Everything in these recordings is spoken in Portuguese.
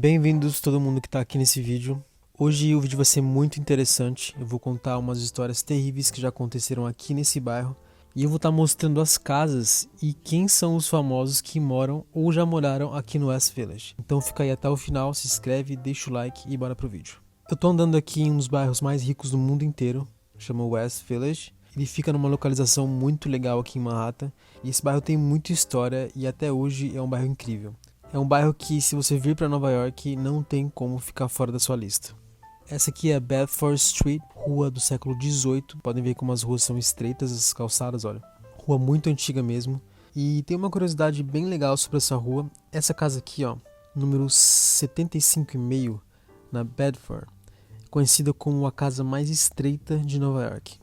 Bem-vindos todo mundo que tá aqui nesse vídeo. Hoje o vídeo vai ser muito interessante. Eu vou contar umas histórias terríveis que já aconteceram aqui nesse bairro. E eu vou estar mostrando as casas e quem são os famosos que moram ou já moraram aqui no West Village. Então fica aí até o final, se inscreve, deixa o like e bora pro vídeo. Eu tô andando aqui em um dos bairros mais ricos do mundo inteiro, chama West Village. Ele fica numa localização muito legal aqui em Manhattan. E esse bairro tem muita história e até hoje é um bairro incrível. É um bairro que, se você vir para Nova York, não tem como ficar fora da sua lista. Essa aqui é Bedford Street, rua do século XVIII. Podem ver como as ruas são estreitas, as calçadas, olha. Rua muito antiga mesmo. E tem uma curiosidade bem legal sobre essa rua. Essa casa aqui, ó, número 75,5, na Bedford, conhecida como a casa mais estreita de Nova York.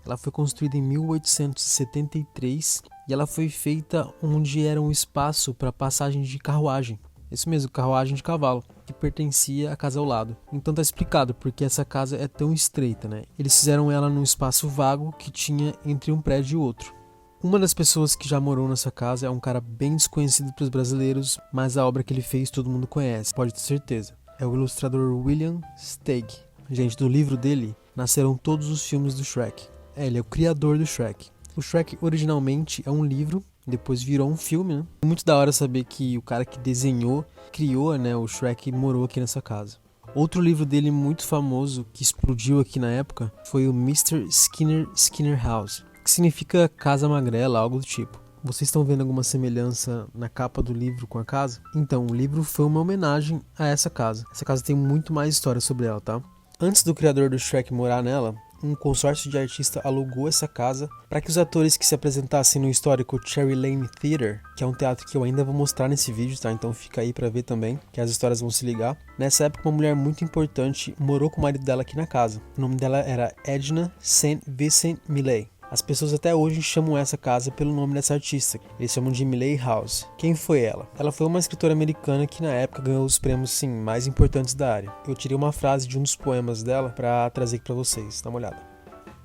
Ela foi construída em 1873 e ela foi feita onde era um espaço para passagem de carruagem. Isso mesmo, carruagem de cavalo, que pertencia à casa ao lado. Então tá explicado porque essa casa é tão estreita, né? Eles fizeram ela num espaço vago que tinha entre um prédio e outro. Uma das pessoas que já morou nessa casa é um cara bem desconhecido para os brasileiros, mas a obra que ele fez todo mundo conhece, pode ter certeza. É o ilustrador William Steig. Gente, do livro dele nasceram todos os filmes do Shrek. Ele é o criador do Shrek. O Shrek originalmente é um livro, depois virou um filme, né? É muito da hora saber que o cara que desenhou, criou, né, o Shrek morou aqui nessa casa. Outro livro dele muito famoso, que explodiu aqui na época, foi o Mr. Skinner House, que significa Casa Magrela, algo do tipo. Vocês estão vendo alguma semelhança na capa do livro com a casa? Então, o livro foi uma homenagem a essa casa. Essa casa tem muito mais história sobre ela, tá? Antes do criador do Shrek morar nela, um consórcio de artistas alugou essa casa para que os atores que se apresentassem no histórico Cherry Lane Theatre, que é um teatro que eu ainda vou mostrar nesse vídeo, tá? Então fica aí para ver também, que as histórias vão se ligar. Nessa época, uma mulher muito importante morou com o marido dela aqui na casa. O nome dela era Edna St. Vincent Millay. As pessoas até hoje chamam essa casa pelo nome dessa artista. Eles chamam de Millay House. Quem foi ela? Ela foi uma escritora americana que na época ganhou os prêmios sim, mais importantes da área. Eu tirei uma frase de um dos poemas dela para trazer aqui para vocês. Dá uma olhada.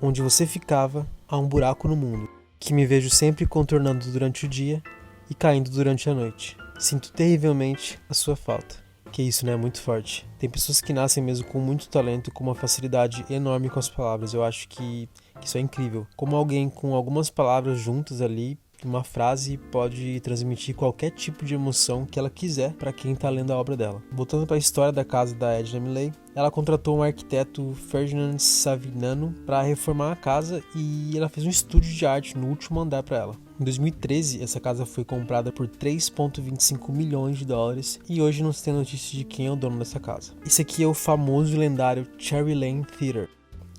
Onde você ficava, há um buraco no mundo, que me vejo sempre contornando durante o dia e caindo durante a noite. Sinto terrivelmente a sua falta. Que isso, né? É muito forte. Tem pessoas que nascem mesmo com muito talento e com uma facilidade enorme com as palavras. Eu acho que isso é incrível. Como alguém com algumas palavras juntas ali, uma frase pode transmitir qualquer tipo de emoção que ela quiser para quem está lendo a obra dela. Voltando para a história da casa da Edna Millay, ela contratou um arquiteto, Ferdinand Savignano, para reformar a casa e ela fez um estúdio de arte no último andar para ela. Em 2013, essa casa foi comprada por 3,25 milhões de dólares e hoje não se tem notícia de quem é o dono dessa casa. Esse aqui é o famoso e lendário Cherry Lane Theatre.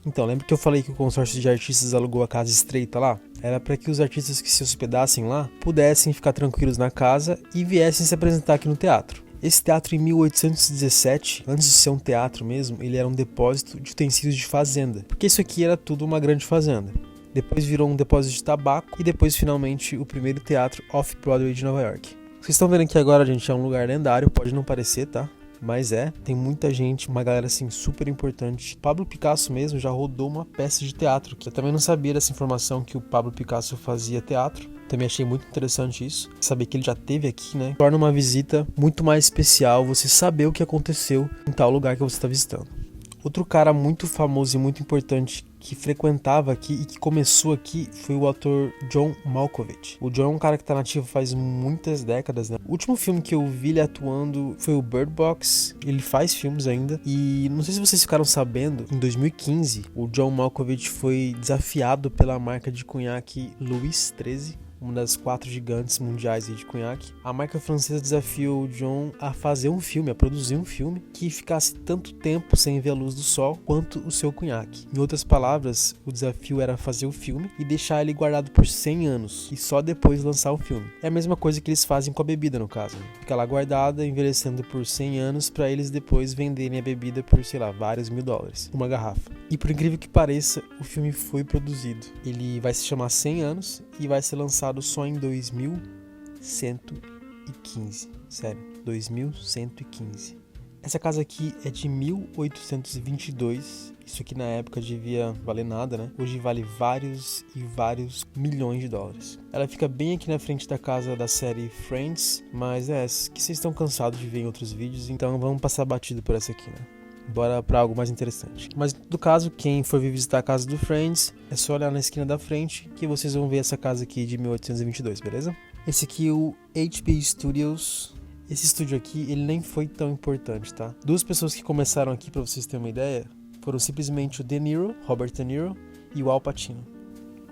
Então, lembra que eu falei que o consórcio de artistas alugou a casa estreita lá? Era para que os artistas que se hospedassem lá pudessem ficar tranquilos na casa e viessem se apresentar aqui no teatro. Esse teatro, em 1817, antes de ser um teatro mesmo, ele era um depósito de utensílios de fazenda, porque isso aqui era tudo uma grande fazenda. Depois virou um depósito de tabaco e depois, finalmente, o primeiro teatro off-Broadway de Nova York. Vocês estão vendo aqui agora, gente, é um lugar lendário, pode não parecer, tá? Mas tem muita gente, uma galera assim super importante. Pablo Picasso mesmo já rodou uma peça de teatro, que eu também não sabia dessa informação que o Pablo Picasso fazia teatro. Também achei muito interessante isso, saber que ele já esteve aqui, né? Torna uma visita muito mais especial você saber o que aconteceu em tal lugar que você está visitando. Outro cara muito famoso e muito importante que frequentava aqui e que começou aqui foi o ator John Malkovich. O John é um cara que tá nativo faz muitas décadas, né? O último filme que eu vi ele atuando foi o Bird Box. Ele faz filmes ainda. E não sei se vocês ficaram sabendo, em 2015, o John Malkovich foi desafiado pela marca de conhaque Louis XIII, uma das 4 gigantes mundiais de conhaque. A marca francesa desafiou o John a fazer um filme, a produzir um filme que ficasse tanto tempo sem ver a luz do sol quanto o seu conhaque. Em outras palavras, o desafio era fazer o filme e deixar ele guardado por 100 anos e só depois lançar o filme. É a mesma coisa que eles fazem com a bebida, no caso. Fica lá guardada, envelhecendo por 100 anos para eles depois venderem a bebida por, sei lá, vários mil dólares, uma garrafa. E por incrível que pareça, o filme foi produzido. Ele vai se chamar 100 anos e vai ser lançado só em 2115. Sério, 2115. Essa casa aqui é de 1822. Isso aqui na época devia valer nada, né? Hoje vale vários e vários milhões de dólares. Ela fica bem aqui na frente da casa da série Friends, mas que vocês estão cansados de ver em outros vídeos, então vamos passar batido por essa aqui, né? Bora pra algo mais interessante. Mas no caso, quem for vir visitar a casa do Friends, é só olhar na esquina da frente que vocês vão ver essa casa aqui de 1822, beleza? Esse aqui é o HB Studios. Esse estúdio aqui, ele nem foi tão importante, tá? Duas pessoas que começaram aqui, pra vocês terem uma ideia, foram simplesmente o De Niro, Robert De Niro, e o Al Pacino.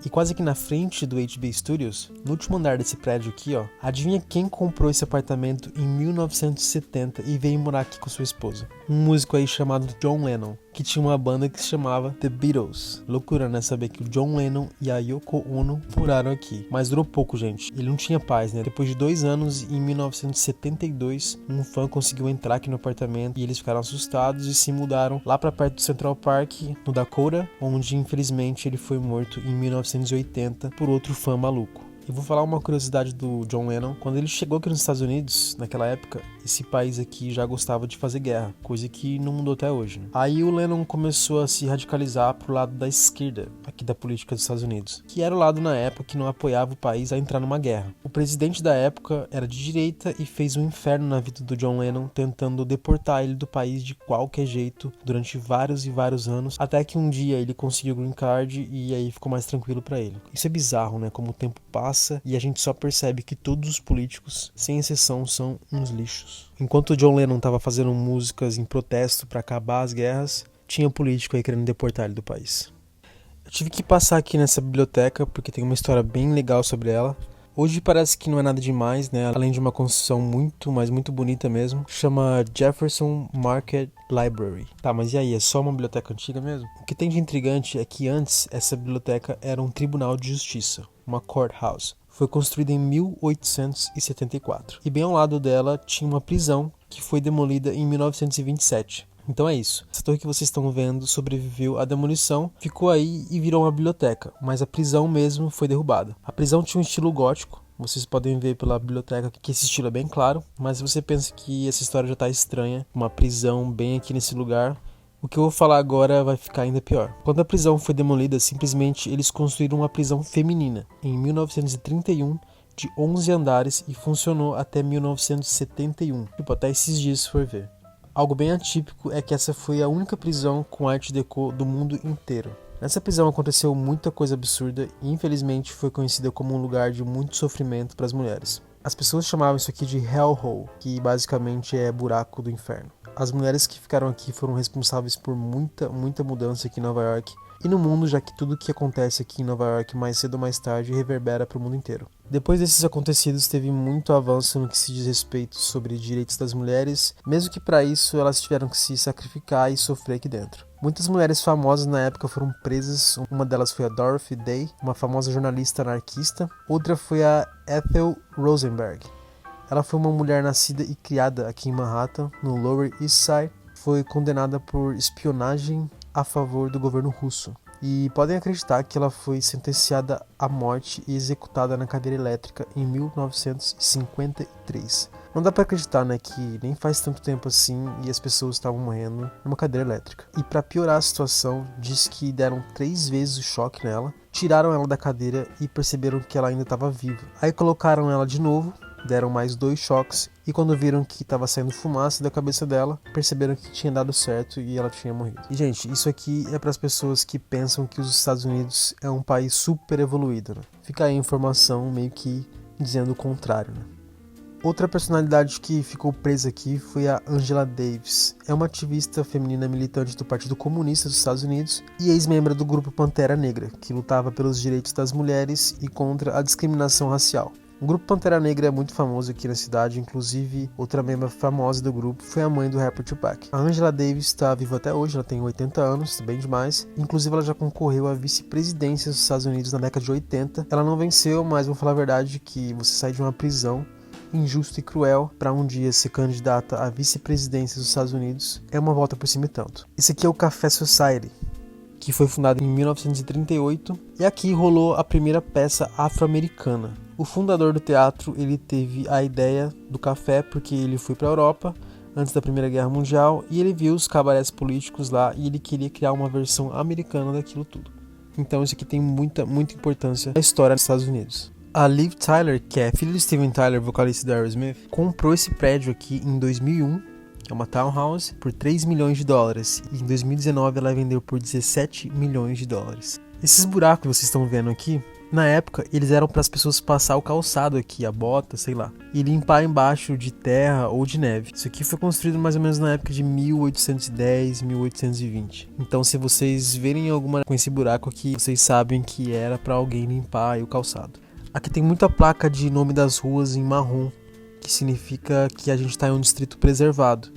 E quase aqui na frente do HB Studios, no último andar desse prédio aqui, ó, adivinha quem comprou esse apartamento em 1970 e veio morar aqui com sua esposa? Um músico aí chamado John Lennon, que tinha uma banda que se chamava The Beatles. Loucura, né? Saber que o John Lennon e a Yoko Ono moraram aqui. Mas durou pouco, gente. Ele não tinha paz, né? Depois de 2 anos, em 1972, um fã conseguiu entrar aqui no apartamento e eles ficaram assustados e se mudaram lá pra perto do Central Park, no Dakota, onde infelizmente ele foi morto em 1980 por outro fã maluco. Eu vou falar uma curiosidade do John Lennon. Quando ele chegou aqui nos Estados Unidos, naquela época, esse país aqui já gostava de fazer guerra, coisa que não mudou até hoje, né? Aí o Lennon começou a se radicalizar pro lado da esquerda, aqui da política dos Estados Unidos, que era o lado na época que não apoiava o país a entrar numa guerra. O presidente da época era de direita e fez um inferno na vida do John Lennon, tentando deportar ele do país de qualquer jeito durante vários e vários anos, até que um dia ele conseguiu o green card e aí ficou mais tranquilo pra ele. Isso é bizarro, né? Como o tempo passa e a gente só percebe que todos os políticos, sem exceção, são uns lixos. Enquanto o John Lennon estava fazendo músicas em protesto para acabar as guerras, tinha político aí querendo deportar ele do país. Eu tive que passar aqui nessa biblioteca porque tem uma história bem legal sobre ela. Hoje parece que não é nada demais, né? Além de uma construção muito, mas muito bonita mesmo. Chama Jefferson Market Library. Tá, mas e aí? É só uma biblioteca antiga mesmo? O que tem de intrigante é que antes essa biblioteca era um tribunal de justiça, uma courthouse. Foi construída em 1874. E bem ao lado dela tinha uma prisão que foi demolida em 1927. Então é isso. Essa torre que vocês estão vendo sobreviveu à demolição, ficou aí e virou uma biblioteca, mas a prisão mesmo foi derrubada. A prisão tinha um estilo gótico, vocês podem ver pela biblioteca que esse estilo é bem claro, mas se você pensa que essa história já está estranha, uma prisão bem aqui nesse lugar, o que eu vou falar agora vai ficar ainda pior. Quando a prisão foi demolida, simplesmente eles construíram uma prisão feminina em 1931, de 11 andares e funcionou até 1971, tipo até esses dias se for ver. Algo bem atípico é que essa foi a única prisão com arte deco do mundo inteiro. Nessa prisão aconteceu muita coisa absurda e infelizmente foi conhecida como um lugar de muito sofrimento para as mulheres. As pessoas chamavam isso aqui de Hellhole, que basicamente é buraco do inferno. As mulheres que ficaram aqui foram responsáveis por muita mudança aqui em Nova York e no mundo, já que tudo que acontece aqui em Nova York mais cedo ou mais tarde reverbera para o mundo inteiro. Depois desses acontecidos teve muito avanço no que se diz respeito sobre direitos das mulheres, mesmo que para isso elas tiveram que se sacrificar e sofrer aqui dentro. Muitas mulheres famosas na época foram presas, uma delas foi a Dorothy Day, uma famosa jornalista anarquista, outra foi a Ethel Rosenberg. Ela foi uma mulher nascida e criada aqui em Manhattan, no Lower East Side, foi condenada por espionagem a favor do governo russo. E podem acreditar que ela foi sentenciada à morte e executada na cadeira elétrica em 1953. Não dá pra acreditar, né, que nem faz tanto tempo assim e as pessoas estavam morrendo numa cadeira elétrica. E pra piorar a situação, diz que deram 3 vezes o choque nela, tiraram ela da cadeira e perceberam que ela ainda estava viva. Aí colocaram ela de novo, deram mais 2 choques e quando viram que estava saindo fumaça da cabeça dela, perceberam que tinha dado certo e ela tinha morrido. E gente, isso aqui é para as pessoas que pensam que os Estados Unidos é um país super evoluído, né? Fica aí a informação meio que dizendo o contrário, né? Outra personalidade que ficou presa aqui foi a Angela Davis. É uma ativista feminina militante do Partido Comunista dos Estados Unidos e ex-membro do grupo Pantera Negra, que lutava pelos direitos das mulheres e contra a discriminação racial. O grupo Pantera Negra é muito famoso aqui na cidade, inclusive outra membro famosa do grupo foi a mãe do rapper Tupac. A Angela Davis está viva até hoje, ela tem 80 anos, bem demais. Inclusive ela já concorreu à vice-presidência dos Estados Unidos na década de 80. Ela não venceu, mas vou falar a verdade que você sai de uma prisão injusta e cruel para um dia ser candidata à vice-presidência dos Estados Unidos é uma volta por cima e tanto. Esse aqui é o Café Society, que foi fundado em 1938 e aqui rolou a primeira peça afro-americana. O fundador do teatro, ele teve a ideia do café porque ele foi para a Europa antes da Primeira Guerra Mundial, e ele viu os cabarés políticos lá e ele queria criar uma versão americana daquilo tudo. Então isso aqui tem muita importância na história dos Estados Unidos. A Liv Tyler, que é filha de Steven Tyler, vocalista da Aerosmith, comprou esse prédio aqui em 2001, é uma townhouse, por 3 milhões de dólares. E em 2019 ela vendeu por 17 milhões de dólares. Esses buracos que vocês estão vendo aqui, na época eles eram para as pessoas passar o calçado aqui, a bota, sei lá, e limpar embaixo de terra ou de neve. Isso aqui foi construído mais ou menos na época de 1810, 1820. Então se vocês verem alguma com esse buraco aqui, vocês sabem que era para alguém limpar o calçado. Aqui tem muita placa de nome das ruas em marrom, que significa que a gente está em um distrito preservado,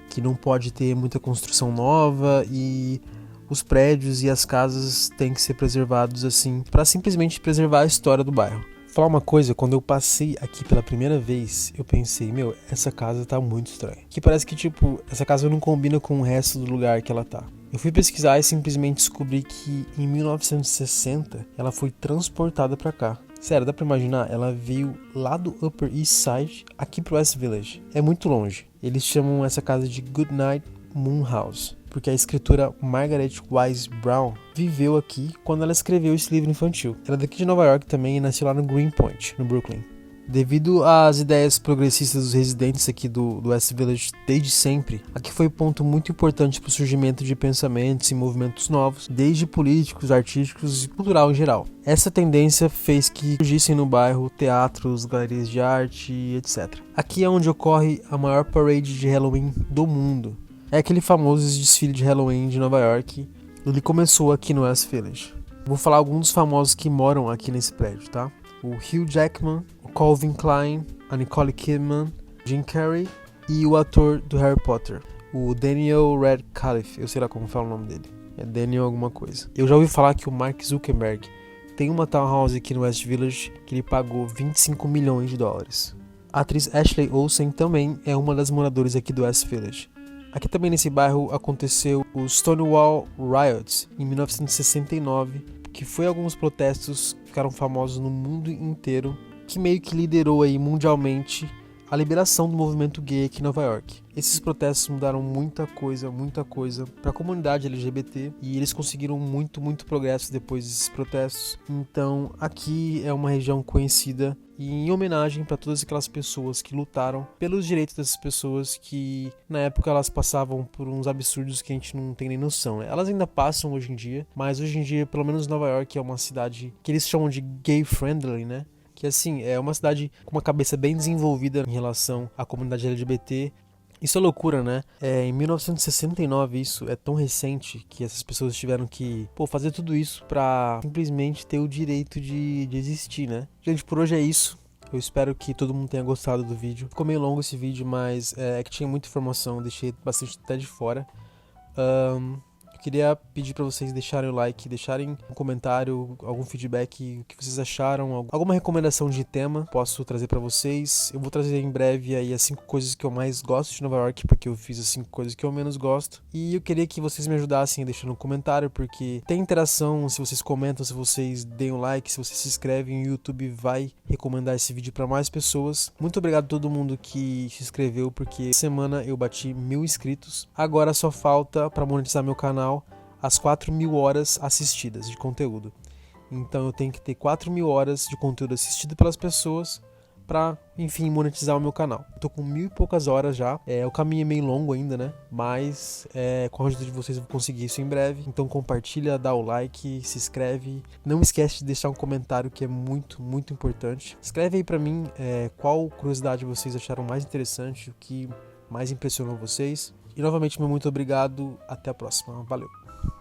que não pode ter muita construção nova e os prédios e as casas têm que ser preservados assim, para simplesmente preservar a história do bairro. Vou falar uma coisa, quando eu passei aqui pela primeira vez, eu pensei, essa casa tá muito estranha. Que parece que, essa casa não combina com o resto do lugar que ela tá. Eu fui pesquisar e simplesmente descobri que em 1960 ela foi transportada para cá. Sério, dá pra imaginar? Ela veio lá do Upper East Side aqui pro West Village. É muito longe. Eles chamam essa casa de Goodnight Moon House, porque a escritora Margaret Wise Brown viveu aqui quando ela escreveu esse livro infantil. Ela é daqui de Nova York também e nasceu lá no Greenpoint, no Brooklyn. Devido às ideias progressistas dos residentes aqui do West Village desde sempre, aqui foi um ponto muito importante para o surgimento de pensamentos e movimentos novos, desde políticos, artísticos e cultural em geral. Essa tendência fez que surgissem no bairro teatros, galerias de arte, etc. Aqui é onde ocorre a maior parade de Halloween do mundo. É aquele famoso desfile de Halloween de Nova York. Ele começou aqui no West Village. Vou falar alguns dos famosos que moram aqui nesse prédio, tá? O Hugh Jackman, o Calvin Klein, a Nicole Kidman, Jim Carrey e o ator do Harry Potter, o Daniel Radcliffe, eu sei lá como fala o nome dele, é Daniel alguma coisa. Eu já ouvi falar que o Mark Zuckerberg tem uma townhouse aqui no West Village que ele pagou 25 milhões de dólares. A atriz Ashley Olsen também é uma das moradoras aqui do West Village. Aqui também nesse bairro aconteceu o Stonewall Riots em 1969, que foi alguns protestos que ficaram famosos no mundo inteiro, que meio que liderou aí mundialmente a liberação do movimento gay aqui em Nova York. Esses protestos mudaram muita coisa para a comunidade LGBT e eles conseguiram muito progresso depois desses protestos. Então aqui é uma região conhecida e em homenagem para todas aquelas pessoas que lutaram pelos direitos dessas pessoas que na época elas passavam por uns absurdos que a gente não tem nem noção, né? Elas ainda passam hoje em dia, mas hoje em dia, pelo menos Nova York é uma cidade que eles chamam de gay friendly, né? Que assim, é uma cidade com uma cabeça bem desenvolvida em relação à comunidade LGBT. Isso é loucura, né? Em 1969, isso é tão recente que essas pessoas tiveram que fazer tudo isso pra simplesmente ter o direito de existir, né? Gente, por hoje é isso. Eu espero que todo mundo tenha gostado do vídeo. Ficou meio longo esse vídeo, mas é que tinha muita informação, deixei bastante até de fora. Queria pedir para vocês deixarem o like, deixarem um comentário, algum feedback, o que vocês acharam, alguma recomendação de tema, posso trazer para vocês. Eu vou trazer em breve aí as 5 coisas que eu mais gosto de Nova York, porque eu fiz as 5 coisas que eu menos gosto. E eu queria que vocês me ajudassem deixando um comentário, porque tem interação, se vocês comentam, se vocês deem um like, se vocês se inscrevem, o YouTube vai recomendar esse vídeo para mais pessoas. Muito obrigado a todo mundo que se inscreveu, porque essa semana eu bati 1000 inscritos. Agora só falta para monetizar meu canal as 4.000 horas assistidas de conteúdo. Então eu tenho que ter 4.000 horas de conteúdo assistido pelas pessoas para, enfim, monetizar o meu canal. Tô com 1000 e poucas horas já. O caminho é meio longo ainda, né? Mas com a ajuda de vocês eu vou conseguir isso em breve. Então compartilha, dá o like, se inscreve. Não esquece de deixar um comentário que é muito importante. Escreve aí para mim qual curiosidade vocês acharam mais interessante, o que mais impressionou vocês. E novamente, meu muito obrigado. Até a próxima. Valeu.